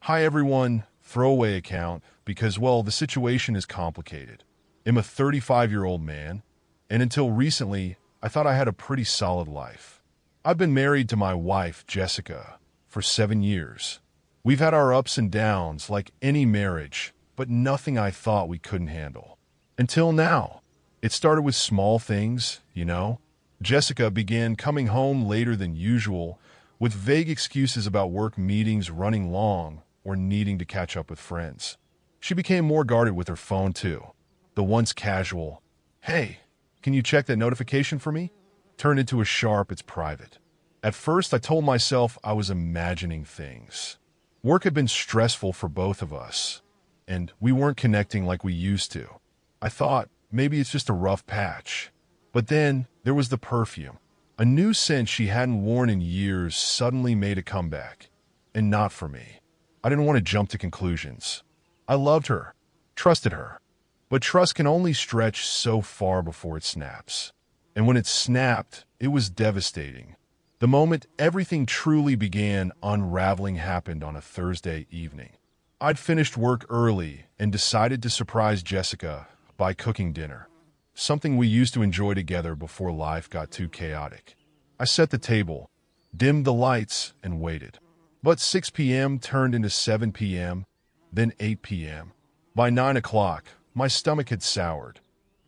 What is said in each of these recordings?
Hi everyone, throwaway account, because, well, the situation is complicated. I'm a 35-year-old man, and until recently, I thought I had a pretty solid life. I've been married to my wife, Jessica, for 7 years. We've had our ups and downs like any marriage, but nothing I thought we couldn't handle. Until now. It started with small things, you know. Jessica began coming home later than usual, with vague excuses about work meetings running long or needing to catch up with friends. She became more guarded with her phone too. The once casual, "Hey, can you check that notification for me?" turned into a sharp, "It's private." At first, I told myself I was imagining things. Work had been stressful for both of us, and we weren't connecting like we used to. I thought, maybe it's just a rough patch. But then, there was the perfume. A new scent she hadn't worn in years suddenly made a comeback. And not for me. I didn't want to jump to conclusions. I loved her, trusted her. But trust can only stretch so far before it snaps. And when it snapped, it was devastating. The moment everything truly began unraveling happened on a Thursday evening. I'd finished work early and decided to surprise Jessica by cooking dinner, something we used to enjoy together before life got too chaotic. I set the table, dimmed the lights, and waited. But 6 p.m. turned into 7 p.m., then 8 p.m. By 9 o'clock, my stomach had soured.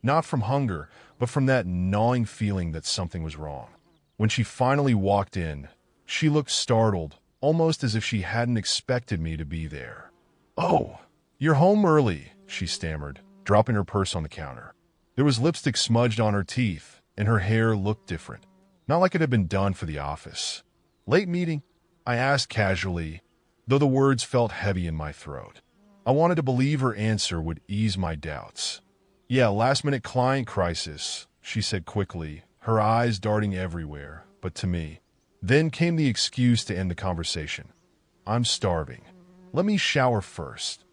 Not from hunger, but from that gnawing feeling that something was wrong. When she finally walked in, she looked startled, almost as if she hadn't expected me to be there. "Oh, you're home early," she stammered, dropping her purse on the counter. There was lipstick smudged on her teeth, and her hair looked different. Not like it had been done for the office. "Late meeting?" I asked casually, though the words felt heavy in my throat. I wanted to believe her answer would ease my doubts. "Yeah, last-minute client crisis," she said quickly, her eyes darting everywhere, but to me. Then came the excuse to end the conversation. "I'm starving. Let me shower first."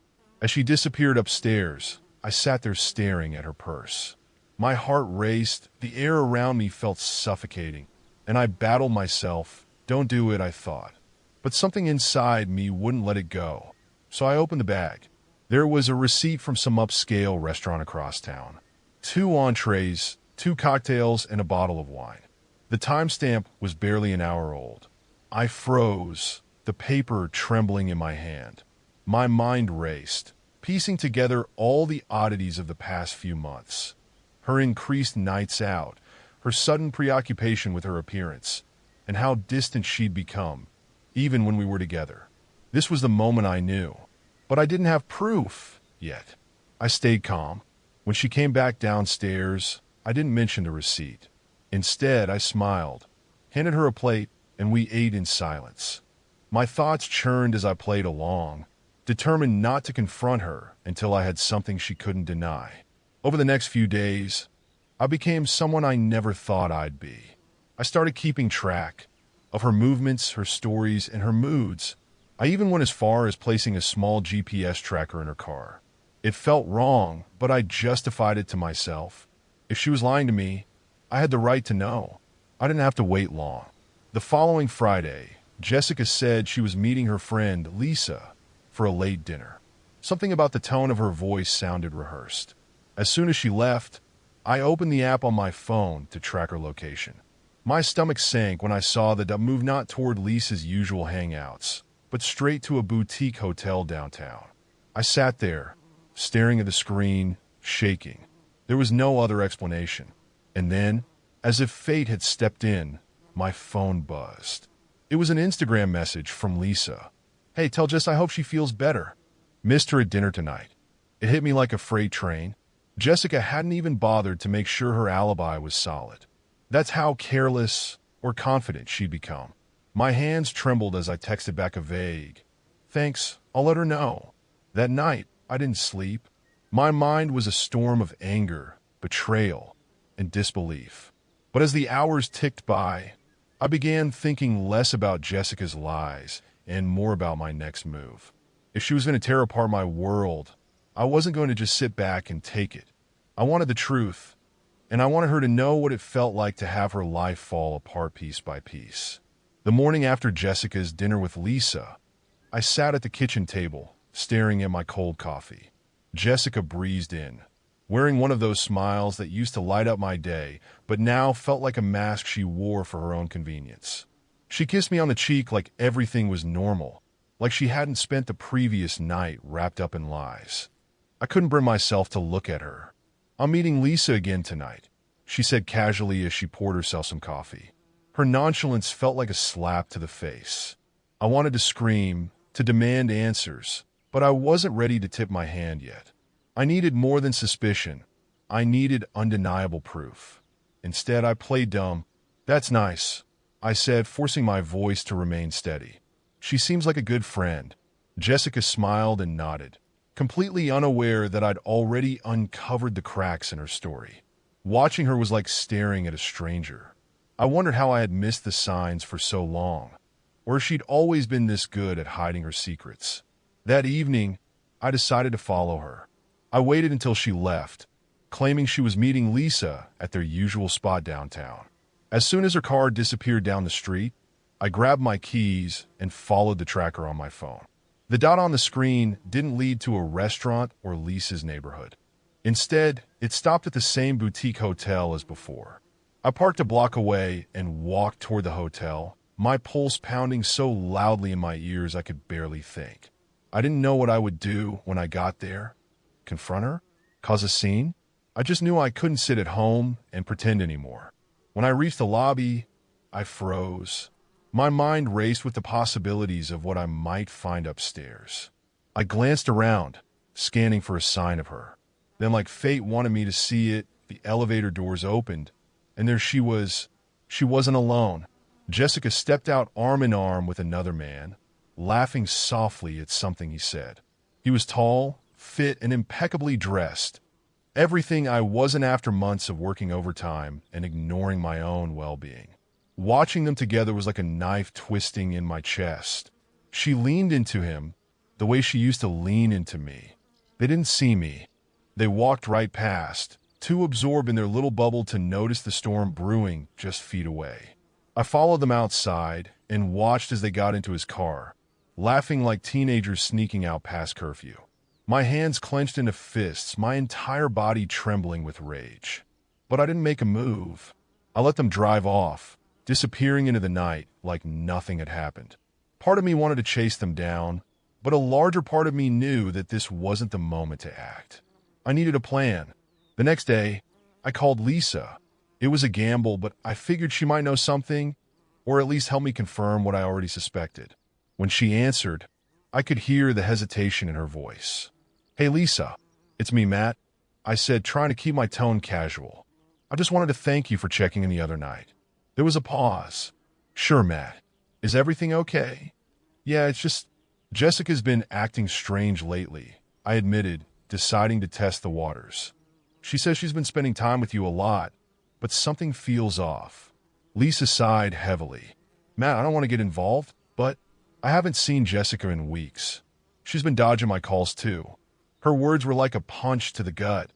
As she disappeared upstairs, I sat there staring at her purse. My heart raced, the air around me felt suffocating, and I battled myself. Don't do it, I thought. But something inside me wouldn't let it go. So I opened the bag. There was a receipt from some upscale restaurant across town. 2 entrees, 2 cocktails, and a bottle of wine. The timestamp was barely an hour old. I froze, the paper trembling in my hand. My mind raced, piecing together all the oddities of the past few months. Her increased nights out, her sudden preoccupation with her appearance, and how distant she'd become, even when we were together. This was the moment I knew. But I didn't have proof yet. I stayed calm. When she came back downstairs, I didn't mention the receipt. Instead, I smiled, handed her a plate, and we ate in silence. My thoughts churned as I played along, determined not to confront her until I had something she couldn't deny. Over the next few days, I became someone I never thought I'd be. I started keeping track of her movements, her stories, and her moods. I even went as far as placing a small GPS tracker in her car. It felt wrong, but I justified it to myself. If she was lying to me, I had the right to know. I didn't have to wait long. The following Friday, Jessica said she was meeting her friend, Lisa, for a late dinner. Something about the tone of her voice sounded rehearsed. As soon as she left, I opened the app on my phone to track her location. My stomach sank when I saw that I moved not toward Lisa's usual hangouts, but straight to a boutique hotel downtown. I sat there, staring at the screen, shaking. There was no other explanation. And then, as if fate had stepped in, my phone buzzed. It was an Instagram message from Lisa. "Hey, tell Jess I hope she feels better. Missed her at dinner tonight." It hit me like a freight train. Jessica hadn't even bothered to make sure her alibi was solid. That's how careless or confident she'd become. My hands trembled as I texted back a vague, "Thanks, I'll let her know." That night, I didn't sleep. My mind was a storm of anger, betrayal, and disbelief. But as the hours ticked by, I began thinking less about Jessica's lies and more about my next move. If she was going to tear apart my world, I wasn't going to just sit back and take it. I wanted the truth, and I wanted her to know what it felt like to have her life fall apart piece by piece. The morning after Jessica's dinner with Lisa, I sat at the kitchen table, staring at my cold coffee. Jessica breezed in, wearing one of those smiles that used to light up my day, but now felt like a mask she wore for her own convenience. She kissed me on the cheek like everything was normal, like she hadn't spent the previous night wrapped up in lies. I couldn't bring myself to look at her. "I'm meeting Lisa again tonight," she said casually as she poured herself some coffee. Her nonchalance felt like a slap to the face. I wanted to scream, to demand answers, but I wasn't ready to tip my hand yet. I needed more than suspicion. I needed undeniable proof. Instead, I played dumb. "That's nice," I said, forcing my voice to remain steady. "She seems like a good friend." Jessica smiled and nodded, completely unaware that I'd already uncovered the cracks in her story. Watching her was like staring at a stranger. I wondered how I had missed the signs for so long, or if she'd always been this good at hiding her secrets. That evening, I decided to follow her. I waited until she left, claiming she was meeting Lisa at their usual spot downtown. As soon as her car disappeared down the street, I grabbed my keys and followed the tracker on my phone. The dot on the screen didn't lead to a restaurant or Lisa's neighborhood. Instead, it stopped at the same boutique hotel as before. I parked a block away and walked toward the hotel, my pulse pounding so loudly in my ears I could barely think. I didn't know what I would do when I got there. Confront her? Cause a scene? I just knew I couldn't sit at home and pretend anymore. When I reached the lobby, I froze. My mind raced with the possibilities of what I might find upstairs. I glanced around, scanning for a sign of her. Then, like fate wanted me to see it, the elevator doors opened, and there she was. She wasn't alone. Jessica stepped out arm in arm with another man, laughing softly at something he said. He was tall, fit, and impeccably dressed. Everything I wasn't after months of working overtime and ignoring my own well-being. Watching them together was like a knife twisting in my chest. She leaned into him the way she used to lean into me. They didn't see me. They walked right past, too absorbed in their little bubble to notice the storm brewing just feet away. I followed them outside and watched as they got into his car, laughing like teenagers sneaking out past curfew. My hands clenched into fists, my entire body trembling with rage. But I didn't make a move. I let them drive off, disappearing into the night like nothing had happened. Part of me wanted to chase them down, but a larger part of me knew that this wasn't the moment to act. I needed a plan. The next day, I called Lisa. It was a gamble, but I figured she might know something, or at least help me confirm what I already suspected. When she answered, I could hear the hesitation in her voice. "Hey, Lisa, it's me, Matt," I said, trying to keep my tone casual. "I just wanted to thank you for checking in the other night." There was a pause. "Sure, Matt. Is everything okay?" "Yeah, it's just Jessica's been acting strange lately," I admitted, deciding to test the waters. "She says she's been spending time with you a lot, but something feels off." Lisa sighed heavily. "Matt, I don't want to get involved, but I haven't seen Jessica in weeks. She's been dodging my calls too." Her words were like a punch to the gut,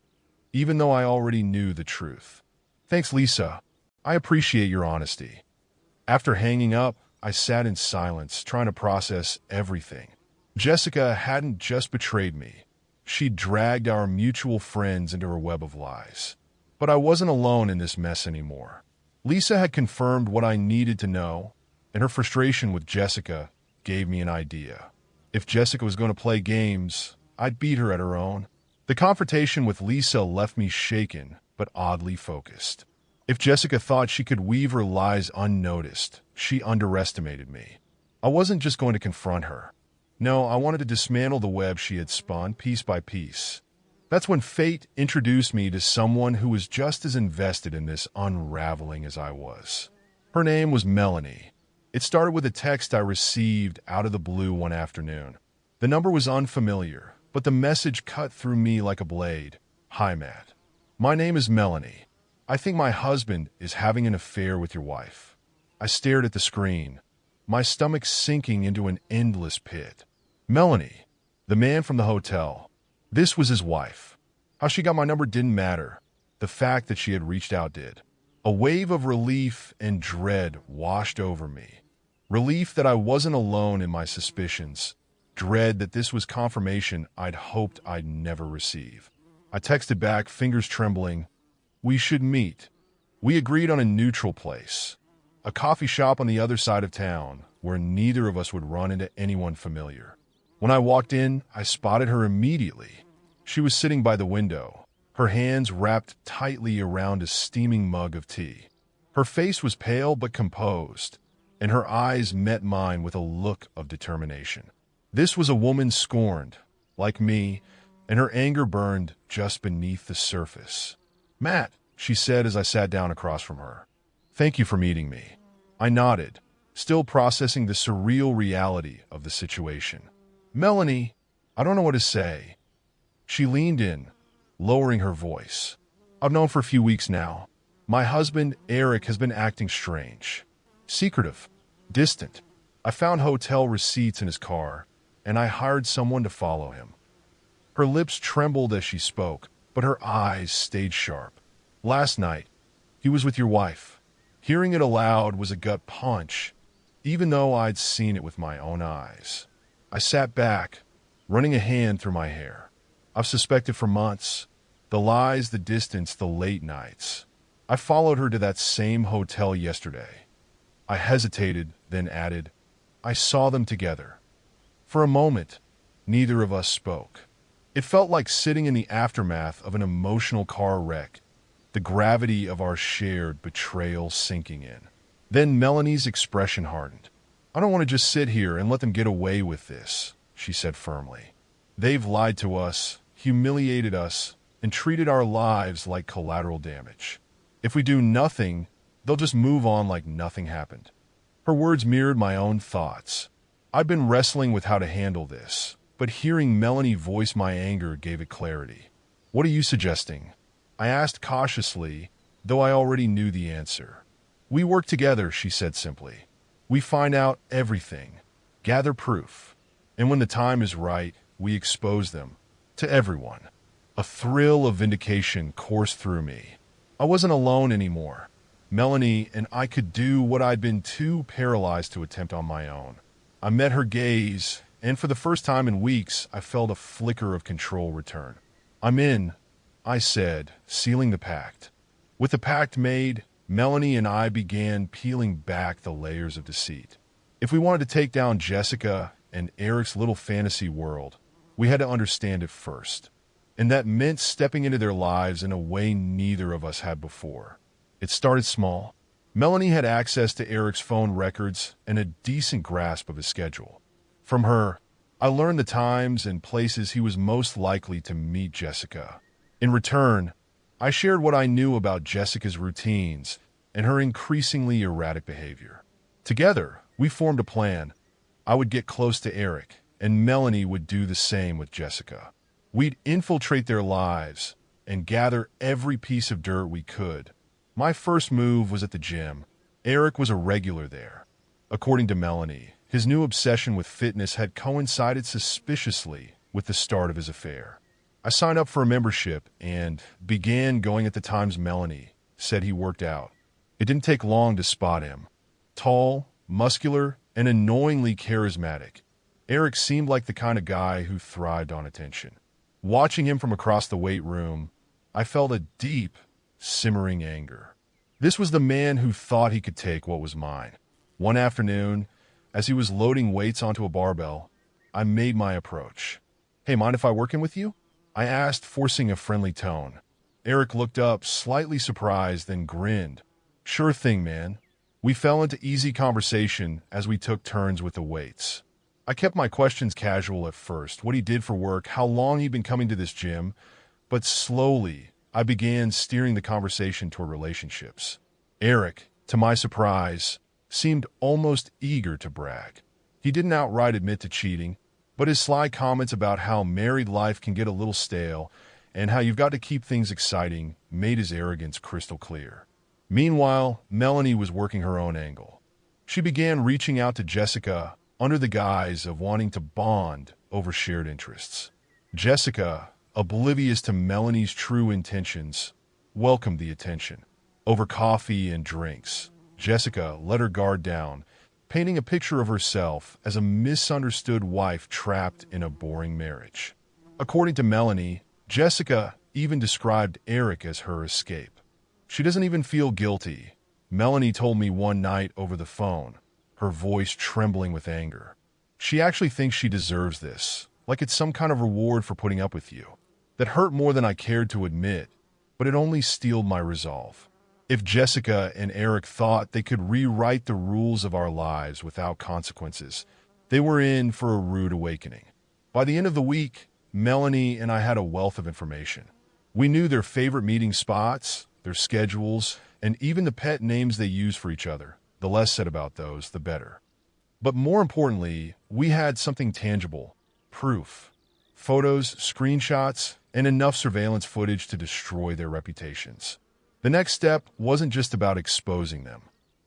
even though I already knew the truth. "Thanks, Lisa. I appreciate your honesty." After hanging up, I sat in silence, trying to process everything. Jessica hadn't just betrayed me. She'd dragged our mutual friends into her web of lies. But I wasn't alone in this mess anymore. Lisa had confirmed what I needed to know, and her frustration with Jessica gave me an idea. If Jessica was going to play games, I'd beat her at her own. The confrontation with Lisa left me shaken, but oddly focused. If Jessica thought she could weave her lies unnoticed, she underestimated me. I wasn't just going to confront her. No, I wanted to dismantle the web she had spun piece by piece. That's when fate introduced me to someone who was just as invested in this unraveling as I was. Her name was Melanie. It started with a text I received out of the blue one afternoon. The number was unfamiliar, but the message cut through me like a blade. "Hi, Matt. My name is Melanie. I think my husband is having an affair with your wife." I stared at the screen, my stomach sinking into an endless pit. Melanie, the man from the hotel. This was his wife. How she got my number didn't matter. The fact that she had reached out did. A wave of relief and dread washed over me. Relief that I wasn't alone in my suspicions, dread that this was confirmation I'd hoped I'd never receive. I texted back, fingers trembling, "We should meet." We agreed on a neutral place, a coffee shop on the other side of town, where neither of us would run into anyone familiar. When I walked in, I spotted her immediately. She was sitting by the window, her hands wrapped tightly around a steaming mug of tea. Her face was pale but composed, and her eyes met mine with a look of determination. This was a woman scorned, like me, and her anger burned just beneath the surface. "Matt," she said as I sat down across from her, "thank you for meeting me." I nodded, still processing the surreal reality of the situation. "Melanie, I don't know what to say." She leaned in, lowering her voice. "I've known for a few weeks now. My husband, Eric, has been acting strange. Secretive, distant. I found hotel receipts in his car, and I hired someone to follow him." Her lips trembled as she spoke, but her eyes stayed sharp. "Last night, he was with your wife." Hearing it aloud was a gut punch, even though I'd seen it with my own eyes. I sat back, running a hand through my hair. I've suspected for months. The lies, the distance, the late nights. I followed her to that same hotel yesterday. I hesitated, then added, "I saw them together." For a moment, neither of us spoke. It felt like sitting in the aftermath of an emotional car wreck, the gravity of our shared betrayal sinking in. Then Melanie's expression hardened. "I don't want to just sit here and let them get away with this," she said firmly. "They've lied to us, humiliated us, and treated our lives like collateral damage. If we do nothing, they'll just move on like nothing happened." Her words mirrored my own thoughts. I'd been wrestling with how to handle this, but hearing Melanie voice my anger gave it clarity. "What are you suggesting?" I asked cautiously, though I already knew the answer. "We work together," she said simply. "We find out everything, gather proof, and when the time is right, we expose them to everyone." A thrill of vindication coursed through me. I wasn't alone anymore. Melanie and I could do what I'd been too paralyzed to attempt on my own. I met her gaze, and for the first time in weeks, I felt a flicker of control return. "I'm in," I said, sealing the pact. With the pact made, Melanie and I began peeling back the layers of deceit. If we wanted to take down Jessica and Eric's little fantasy world, we had to understand it first. And that meant stepping into their lives in a way neither of us had before. It started small. Melanie had access to Eric's phone records and a decent grasp of his schedule. From her, I learned the times and places he was most likely to meet Jessica. In return, I shared what I knew about Jessica's routines and her increasingly erratic behavior. Together, we formed a plan. I would get close to Eric, and Melanie would do the same with Jessica. We'd infiltrate their lives and gather every piece of dirt we could. My first move was at the gym. Eric was a regular there. According to Melanie, his new obsession with fitness had coincided suspiciously with the start of his affair. I signed up for a membership and began going at the times Melanie said he worked out. It didn't take long to spot him. Tall, muscular, and annoyingly charismatic, Eric seemed like the kind of guy who thrived on attention. Watching him from across the weight room, I felt a deep, simmering anger. This was the man who thought he could take what was mine. One afternoon, as he was loading weights onto a barbell, I made my approach. "Hey, mind if I work in with you?" I asked, forcing a friendly tone. Eric looked up, slightly surprised, then grinned. "Sure thing, man." We fell into easy conversation as we took turns with the weights. I kept my questions casual at first, what he did for work, how long he'd been coming to this gym, but slowly I began steering the conversation toward relationships. Eric, to my surprise, seemed almost eager to brag. He didn't outright admit to cheating, but his sly comments about how married life can get a little stale and how you've got to keep things exciting made his arrogance crystal clear. Meanwhile, Melanie was working her own angle. She began reaching out to Jessica under the guise of wanting to bond over shared interests. Jessica, oblivious to Melanie's true intentions, welcomed the attention. Over coffee and drinks, Jessica let her guard down, painting a picture of herself as a misunderstood wife trapped in a boring marriage. According to Melanie, Jessica even described Eric as her escape. She doesn't even feel guilty, Melanie told me one night over the phone, her voice trembling with anger. She actually thinks she deserves this, like it's some kind of reward for putting up with you. That hurt more than I cared to admit, but it only steeled my resolve. If Jessica and Eric thought they could rewrite the rules of our lives without consequences, they were in for a rude awakening. By the end of the week, Melanie and I had a wealth of information. We knew their favorite meeting spots, their schedules, and even the pet names they use for each other. The less said about those, the better. But more importantly, we had something tangible, proof. Photos, screenshots, and enough surveillance footage to destroy their reputations. The next step wasn't just about exposing them.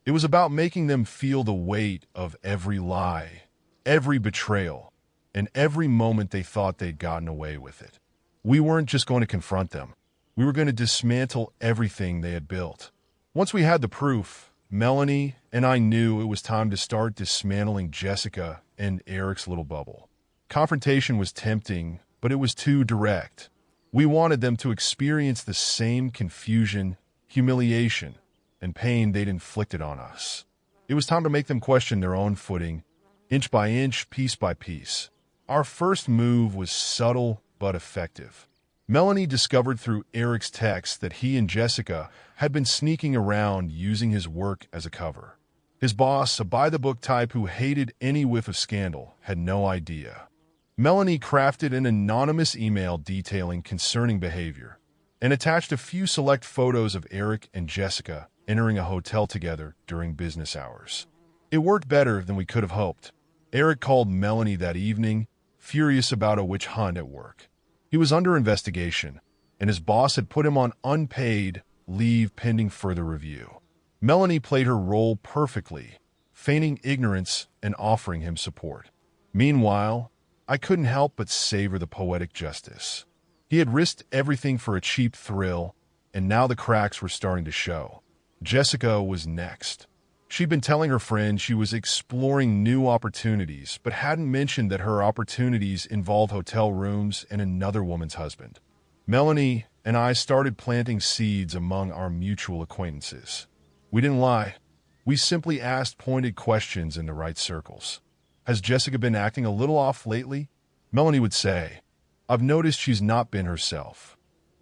It was about making them feel the weight of every lie, every betrayal, and every moment they thought they'd gotten away with it. We weren't just going to confront them. We were going to dismantle everything they had built. Once we had the proof, Melanie and I knew it was time to start dismantling Jessica and Eric's little bubble. Confrontation was tempting, but it was too direct. We wanted them to experience the same confusion, humiliation, and pain they'd inflicted on us. It was time to make them question their own footing, inch by inch, piece by piece. Our first move was subtle but effective. Melanie discovered through Eric's text that he and Jessica had been sneaking around using his work as a cover. His boss, a by-the-book type who hated any whiff of scandal, had no idea. Melanie crafted an anonymous email detailing concerning behavior and attached a few select photos of Eric and Jessica entering a hotel together during business hours. It worked better than we could have hoped. Eric called Melanie that evening, furious about a witch hunt at work. He was under investigation, and his boss had put him on unpaid leave pending further review. Melanie played her role perfectly, feigning ignorance and offering him support. Meanwhile, I couldn't help but savor the poetic justice. He had risked everything for a cheap thrill, and now the cracks were starting to show. Jessica was next. She'd been telling her friend she was exploring new opportunities, but hadn't mentioned that her opportunities involved hotel rooms and another woman's husband. Melanie and I started planting seeds among our mutual acquaintances. We didn't lie. We simply asked pointed questions in the right circles. Has Jessica been acting a little off lately? Melanie would say, I've noticed she's not been herself.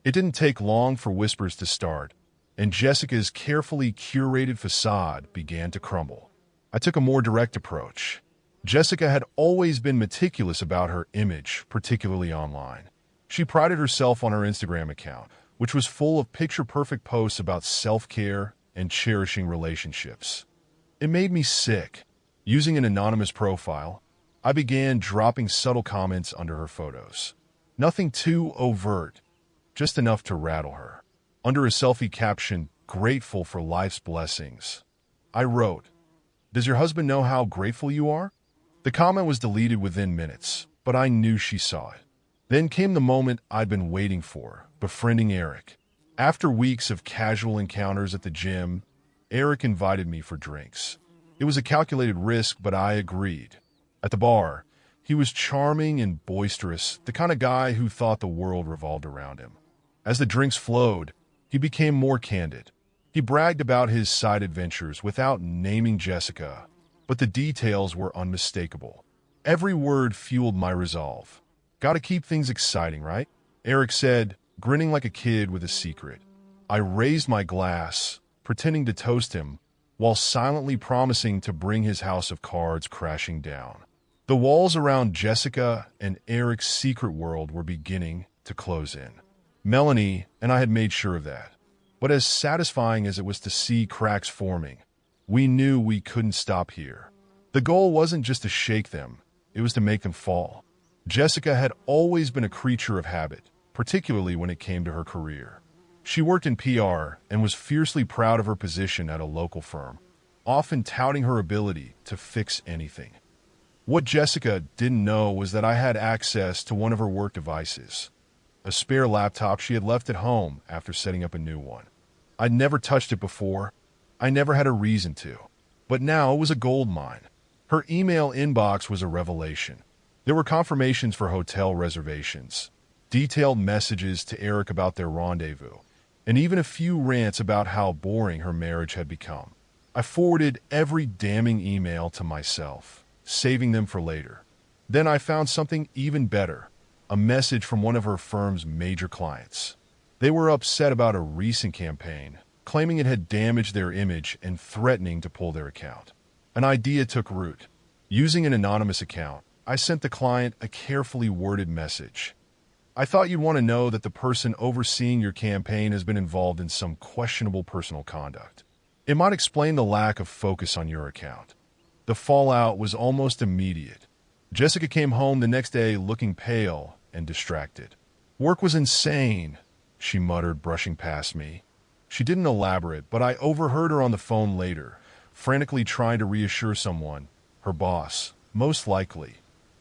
It didn't take long for whispers to start, and Jessica's carefully curated facade began to crumble. I took a more direct approach. Jessica had always been meticulous about her image, particularly online. She prided herself on her Instagram account, which was full of picture-perfect posts about self-care and cherishing relationships. It made me sick. Using an anonymous profile, I began dropping subtle comments under her photos. Nothing too overt, just enough to rattle her. Under a selfie caption, "Grateful for life's blessings," I wrote, "Does your husband know how grateful you are?" The comment was deleted within minutes, but I knew she saw it. Then came the moment I'd been waiting for, befriending Eric. After weeks of casual encounters at the gym, Eric invited me for drinks. It was a calculated risk, but I agreed. At the bar, he was charming and boisterous, the kind of guy who thought the world revolved around him. As the drinks flowed, he became more candid. He bragged about his side adventures without naming Jessica, but the details were unmistakable. Every word fueled my resolve. Gotta keep things exciting, right? Eric said, grinning like a kid with a secret. I raised my glass, pretending to toast him, while silently promising to bring his house of cards crashing down. The walls around Jessica and Eric's secret world were beginning to close in. Melanie and I had made sure of that. But as satisfying as it was to see cracks forming, we knew we couldn't stop here. The goal wasn't just to shake them, it was to make them fall. Jessica had always been a creature of habit, particularly when it came to her career. She worked in PR and was fiercely proud of her position at a local firm, often touting her ability to fix anything. What Jessica didn't know was that I had access to one of her work devices, a spare laptop she had left at home after setting up a new one. I'd never touched it before. I never had a reason to. But now it was a gold mine. Her email inbox was a revelation. There were confirmations for hotel reservations, detailed messages to Eric about their rendezvous, and even a few rants about how boring her marriage had become. I forwarded every damning email to myself, saving them for later. Then I found something even better, a message from one of her firm's major clients. They were upset about a recent campaign, claiming it had damaged their image and threatening to pull their account. An idea took root. Using an anonymous account, I sent the client a carefully worded message. I thought you'd want to know that the person overseeing your campaign has been involved in some questionable personal conduct. It might explain the lack of focus on your account. The fallout was almost immediate. Jessica came home the next day looking pale and distracted. "Work was insane," she muttered, brushing past me. She didn't elaborate, but I overheard her on the phone later, frantically trying to reassure someone, her boss, most likely,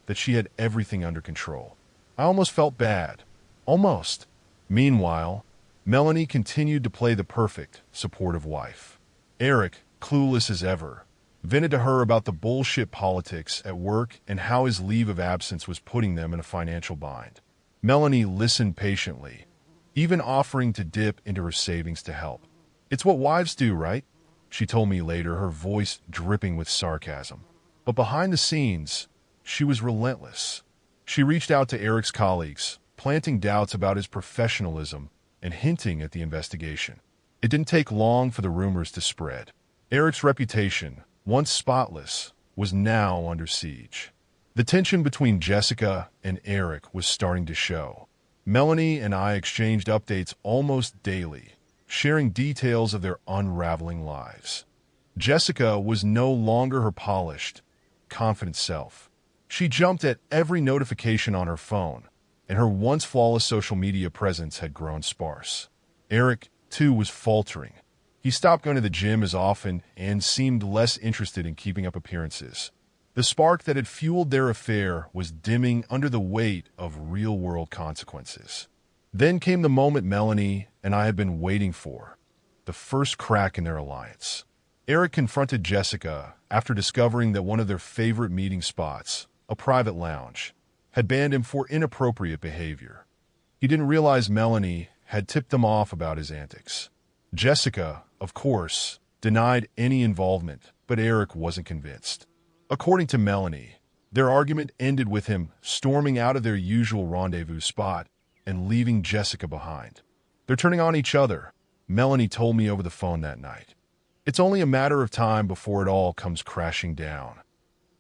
that she had everything under control. I almost felt bad. Almost. Meanwhile, Melanie continued to play the perfect, supportive wife. Eric, clueless as ever, vented to her about the bullshit politics at work and how his leave of absence was putting them in a financial bind. Melanie listened patiently, even offering to dip into her savings to help. "It's what wives do, right?" she told me later, her voice dripping with sarcasm. But behind the scenes, she was relentless. She reached out to Eric's colleagues, planting doubts about his professionalism and hinting at the investigation. It didn't take long for the rumors to spread. Eric's reputation, once spotless, was now under siege. The tension between Jessica and Eric was starting to show. Melanie and I exchanged updates almost daily, sharing details of their unraveling lives. Jessica was no longer her polished, confident self. She jumped at every notification on her phone, and her once flawless social media presence had grown sparse. Eric, too, was faltering. He stopped going to the gym as often and seemed less interested in keeping up appearances. The spark that had fueled their affair was dimming under the weight of real-world consequences. Then came the moment Melanie and I had been waiting for, the first crack in their alliance. Eric confronted Jessica after discovering that one of their favorite meeting spots, a private lounge, had banned him for inappropriate behavior. He didn't realize Melanie had tipped them off about his antics. Jessica, of course, denied any involvement, but Eric wasn't convinced. According to Melanie, their argument ended with him storming out of their usual rendezvous spot and leaving Jessica behind. "They're turning on each other," Melanie told me over the phone that night. "It's only a matter of time before it all comes crashing down."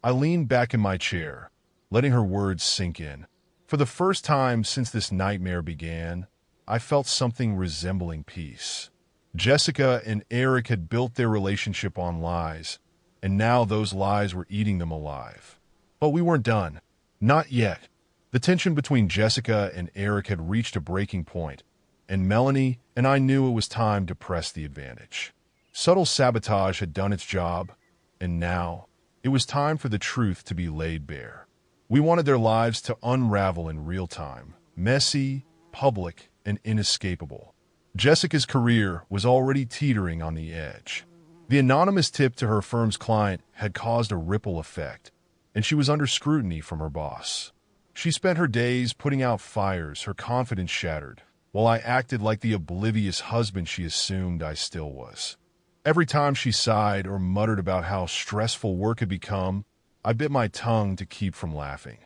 I leaned back in my chair, letting her words sink in. For the first time since this nightmare began, I felt something resembling peace. Jessica and Eric had built their relationship on lies, and now those lies were eating them alive. But we weren't done. Not yet. The tension between Jessica and Eric had reached a breaking point, and Melanie and I knew it was time to press the advantage. Subtle sabotage had done its job, and now it was time for the truth to be laid bare. We wanted their lives to unravel in real time, messy, public, and inescapable. Jessica's career was already teetering on the edge. The anonymous tip to her firm's client had caused a ripple effect, and she was under scrutiny from her boss. She spent her days putting out fires, her confidence shattered, while I acted like the oblivious husband she assumed I still was. Every time she sighed or muttered about how stressful work had become, I bit my tongue to keep from laughing.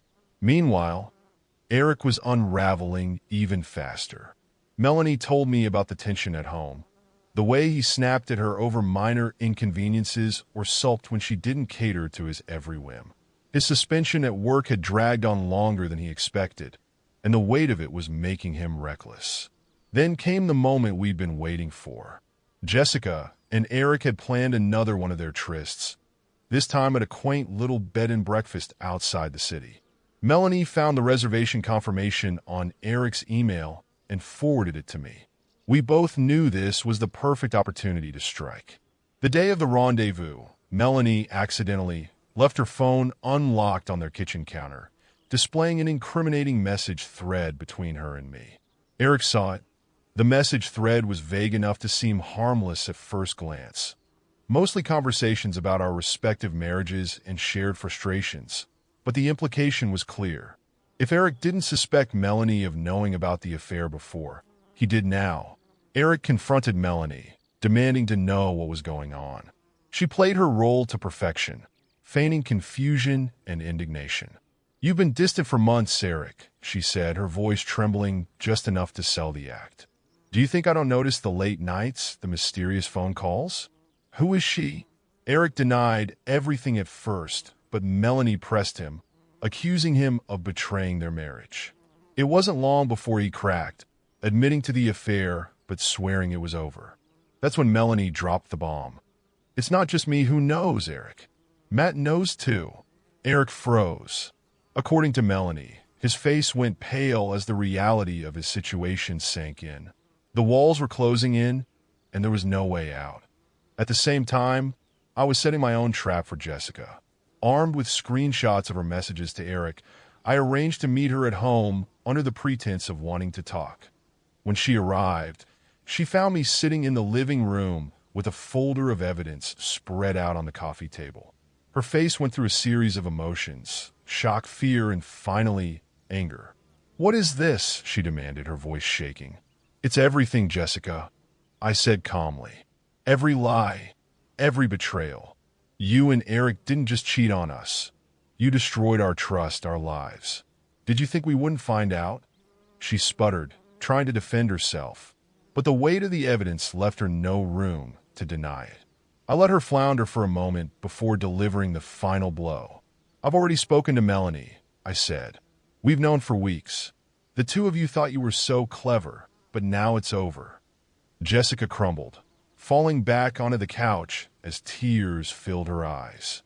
Meanwhile, Eric was unraveling even faster. Melanie told me about the tension at home. The way he snapped at her over minor inconveniences or sulked when she didn't cater to his every whim. His suspension at work had dragged on longer than he expected, and the weight of it was making him reckless. Then came the moment we'd been waiting for. Jessica and Eric had planned another one of their trysts, this time at a quaint little bed and breakfast outside the city. Melanie found the reservation confirmation on Eric's email and forwarded it to me. We both knew this was the perfect opportunity to strike. The day of the rendezvous, Melanie accidentally left her phone unlocked on their kitchen counter, displaying an incriminating message thread between her and me. Eric saw it. The message thread was vague enough to seem harmless at first glance. Mostly conversations about our respective marriages and shared frustrations. But the implication was clear. If Eric didn't suspect Melanie of knowing about the affair before, he did now. Eric confronted Melanie, demanding to know what was going on. She played her role to perfection, feigning confusion and indignation. "You've been distant for months, Eric," she said, her voice trembling just enough to sell the act. "Do you think I don't notice the late nights, the mysterious phone calls? Who is she?" Eric denied everything at first, but Melanie pressed him, accusing him of betraying their marriage. It wasn't long before he cracked, admitting to the affair but swearing it was over. That's when Melanie dropped the bomb. "It's not just me who knows, Eric. Matt knows too." Eric froze. According to Melanie, his face went pale as the reality of his situation sank in. The walls were closing in, and there was no way out. At the same time, I was setting my own trap for Jessica. Armed with screenshots of her messages to Eric, I arranged to meet her at home under the pretense of wanting to talk. When she arrived, she found me sitting in the living room with a folder of evidence spread out on the coffee table. Her face went through a series of emotions: shock, fear, and finally, anger. "What is this?" she demanded, her voice shaking. "It's everything, Jessica," I said calmly. "Every lie, every betrayal. You and Eric didn't just cheat on us. You destroyed our trust, our lives. Did you think we wouldn't find out?" She sputtered, trying to defend herself, but the weight of the evidence left her no room to deny it. I let her flounder for a moment before delivering the final blow. "I've already spoken to Melanie," I said. "We've known for weeks. The two of you thought you were so clever, but now it's over." Jessica crumbled, falling back onto the couch as tears filled her eyes.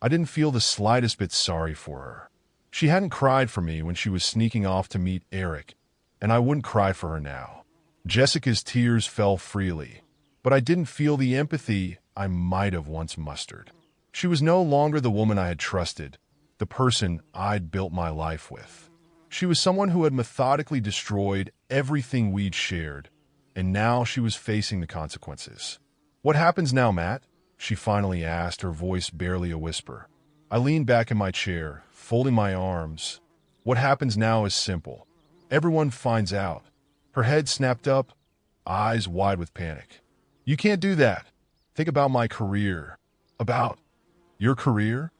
I didn't feel the slightest bit sorry for her. She hadn't cried for me when she was sneaking off to meet Eric, and I wouldn't cry for her now. Jessica's tears fell freely, but I didn't feel the empathy I might have once mustered. She was no longer the woman I had trusted, the person I'd built my life with. She was someone who had methodically destroyed everything we'd shared, and now she was facing the consequences. "What happens now, Matt?" she finally asked, her voice barely a whisper. I leaned back in my chair, folding my arms. "What happens now is simple. Everyone finds out." Her head snapped up, eyes wide with panic. "You can't do that. Think about my career." "About your career?"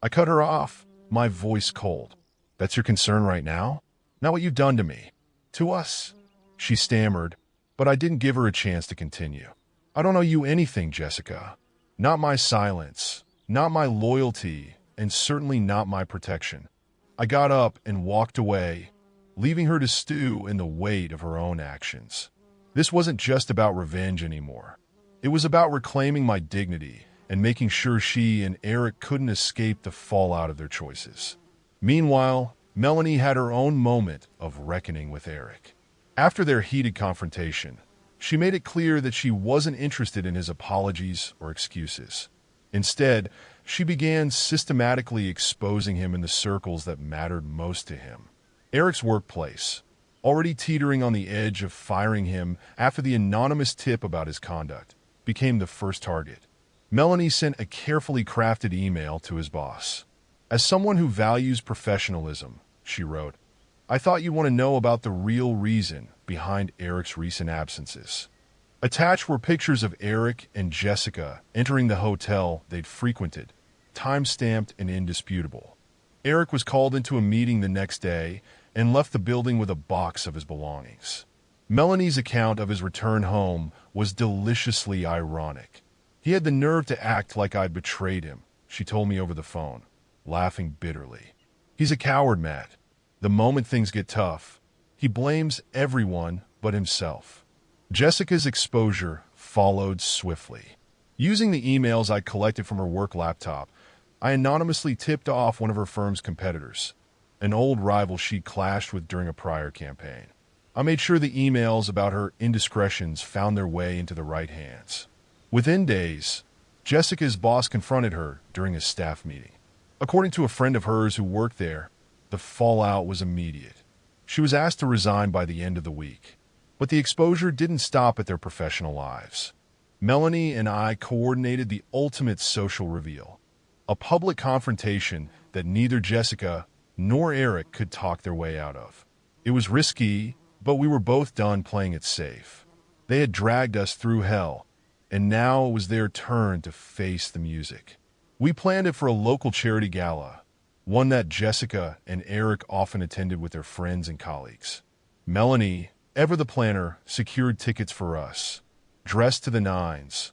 I cut her off, my voice cold. "That's your concern right now? Not what you've done to me. To us," she stammered, but I didn't give her a chance to continue. "I don't owe you anything, Jessica. Not my silence, not my loyalty, and certainly not my protection." I got up and walked away, leaving her to stew in the weight of her own actions. This wasn't just about revenge anymore. It was about reclaiming my dignity and making sure she and Eric couldn't escape the fallout of their choices. Meanwhile, Melanie had her own moment of reckoning with Eric. After their heated confrontation, she made it clear that she wasn't interested in his apologies or excuses. Instead, she began systematically exposing him in the circles that mattered most to him. Eric's workplace, already teetering on the edge of firing him after the anonymous tip about his conduct, became the first target. Melanie sent a carefully crafted email to his boss. "As someone who values professionalism," she wrote, "I thought you'd want to know about the real reason behind Eric's recent absences." Attached were pictures of Eric and Jessica entering the hotel they'd frequented, time-stamped and indisputable. Eric was called into a meeting the next day and left the building with a box of his belongings. Melanie's account of his return home was deliciously ironic. "He had the nerve to act like I'd betrayed him," she told me over the phone, laughing bitterly. "He's a coward, Matt. The moment things get tough, he blames everyone but himself." Jessica's exposure followed swiftly. Using the emails I collected from her work laptop, I anonymously tipped off one of her firm's competitors, an old rival she'd clashed with during a prior campaign. I made sure the emails about her indiscretions found their way into the right hands. Within days, Jessica's boss confronted her during a staff meeting. According to a friend of hers who worked there, the fallout was immediate. She was asked to resign by the end of the week. But the exposure didn't stop at their professional lives. Melanie and I coordinated the ultimate social reveal, a public confrontation that neither Jessica nor Eric could talk their way out of. It was risky, but we were both done playing it safe. They had dragged us through hell, and now it was their turn to face the music. We planned it for a local charity gala, one that Jessica and Eric often attended with their friends and colleagues. Melanie, ever the planner, secured tickets for us, dressed to the nines.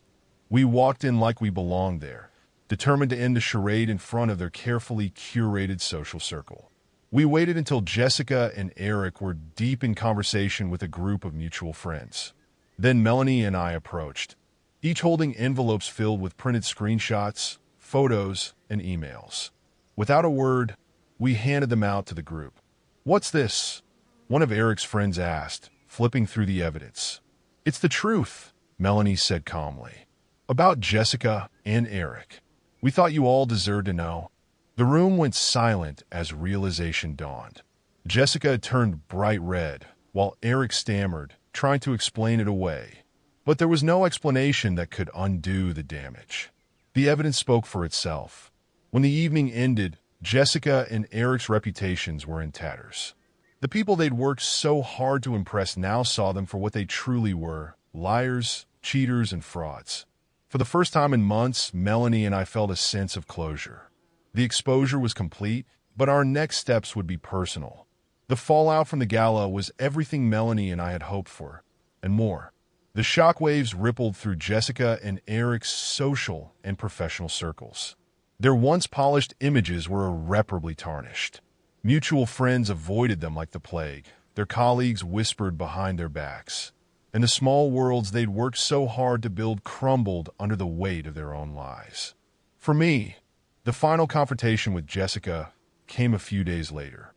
We walked in like we belonged there, determined to end the charade in front of their carefully curated social circle. We waited until Jessica and Eric were deep in conversation with a group of mutual friends. Then Melanie and I approached, each holding envelopes filled with printed screenshots, photos, and emails. Without a word, we handed them out to the group. "What's this?" one of Eric's friends asked, flipping through the evidence. "It's the truth," Melanie said calmly. "About Jessica and Eric. We thought you all deserved to know." The room went silent as realization dawned. Jessica turned bright red, while Eric stammered, trying to explain it away. But there was no explanation that could undo the damage. The evidence spoke for itself. When the evening ended, Jessica and Eric's reputations were in tatters. The people they'd worked so hard to impress now saw them for what they truly were: liars, cheaters, and frauds. For the first time in months, Melanie and I felt a sense of closure. The exposure was complete, but our next steps would be personal. The fallout from the gala was everything Melanie and I had hoped for, and more. The shockwaves rippled through Jessica and Eric's social and professional circles. Their once polished images were irreparably tarnished. Mutual friends avoided them like the plague. Their colleagues whispered behind their backs. And the small worlds they'd worked so hard to build crumbled under the weight of their own lies. For me, the final confrontation with Jessica came a few days later.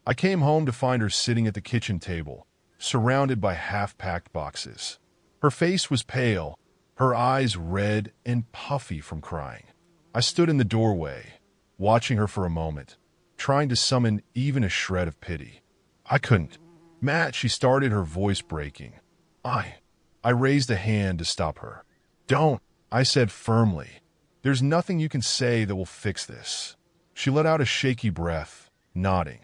I came home to find her sitting at the kitchen table, surrounded by half-packed boxes. Her face was pale, her eyes red and puffy from crying. I stood in the doorway, watching her for a moment, trying to summon even a shred of pity. I couldn't. "Matt," she started, her voice breaking. I raised a hand to stop her. "Don't," I said firmly. "There's nothing you can say that will fix this." She let out a shaky breath, nodding.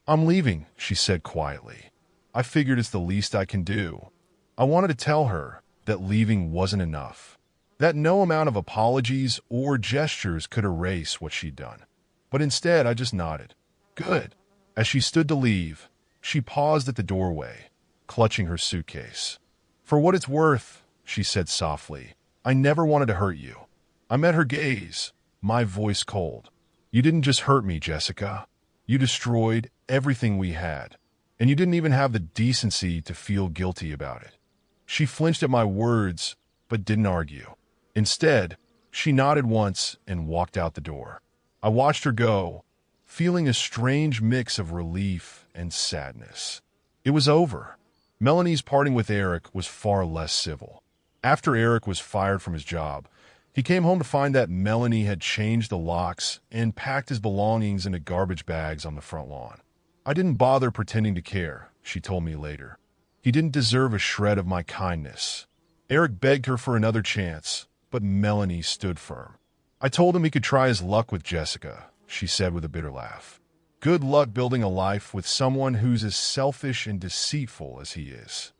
"I'm leaving," she said quietly. I figured it's the least I can do. I wanted to tell her that leaving wasn't enough, that no amount of apologies or gestures could erase what she'd done. But instead, I just nodded. "Good." As she stood to leave, she paused at the doorway, clutching her suitcase. "For what it's worth," she said softly, "I never wanted to hurt you." I met her gaze, my voice cold. "You didn't just hurt me, Jessica. You destroyed everything we had. And you didn't even have the decency to feel guilty about it." She flinched at my words, but didn't argue. Instead, she nodded once and walked out the door. I watched her go, feeling a strange mix of relief and sadness. It was over. Melanie's parting with Eric was far less civil. After Eric was fired from his job, he came home to find that Melanie had changed the locks and packed his belongings into garbage bags on the front lawn. "I didn't bother pretending to care," she told me later. "He didn't deserve a shred of my kindness." Eric begged her for another chance, but Melanie stood firm. "I told him he could try his luck with Jessica," she said with a bitter laugh. "Good luck building a life with someone who's as selfish and deceitful as he is."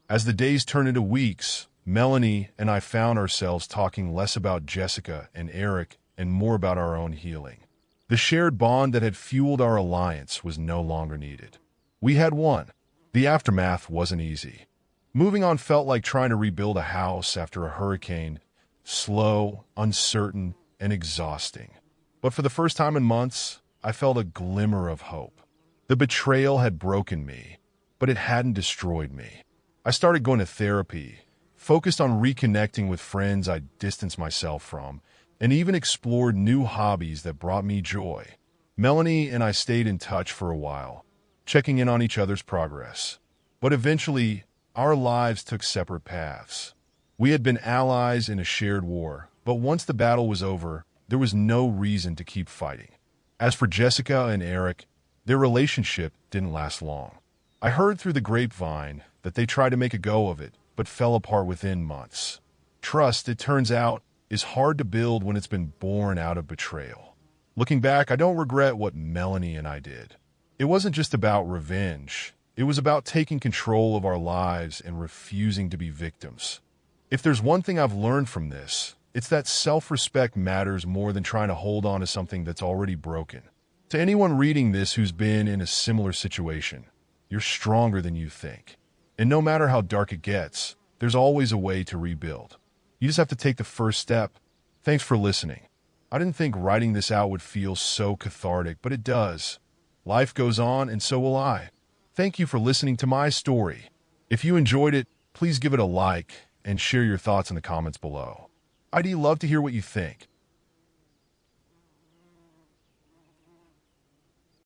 As the days turned into weeks, Melanie and I found ourselves talking less about Jessica and Eric and more about our own healing. The shared bond that had fueled our alliance was no longer needed. We had won. The aftermath wasn't easy. Moving on felt like trying to rebuild a house after a hurricane, slow, uncertain, and exhausting. But for the first time in months, I felt a glimmer of hope. The betrayal had broken me, but it hadn't destroyed me. I started going to therapy, focused on reconnecting with friends I distanced myself from, and even explored new hobbies that brought me joy. Melanie and I stayed in touch for a while, checking in on each other's progress. But eventually, our lives took separate paths. We had been allies in a shared war, but once the battle was over, there was no reason to keep fighting. As for Jessica and Eric, their relationship didn't last long. I heard through the grapevine that they tried to make a go of it, but fell apart within months. Trust, it turns out, is hard to build when it's been born out of betrayal. Looking back, I don't regret what Melanie and I did. It wasn't just about revenge. It was about taking control of our lives and refusing to be victims. If there's one thing I've learned from this, it's that self-respect matters more than trying to hold on to something that's already broken. To anyone reading this who's been in a similar situation, you're stronger than you think. And no matter how dark it gets, there's always a way to rebuild. You just have to take the first step. Thanks for listening. I didn't think writing this out would feel so cathartic, but it does. Life goes on, and so will I. Thank you for listening to my story. If you enjoyed it, please give it a like and share your thoughts in the comments below. I'd love to hear what you think.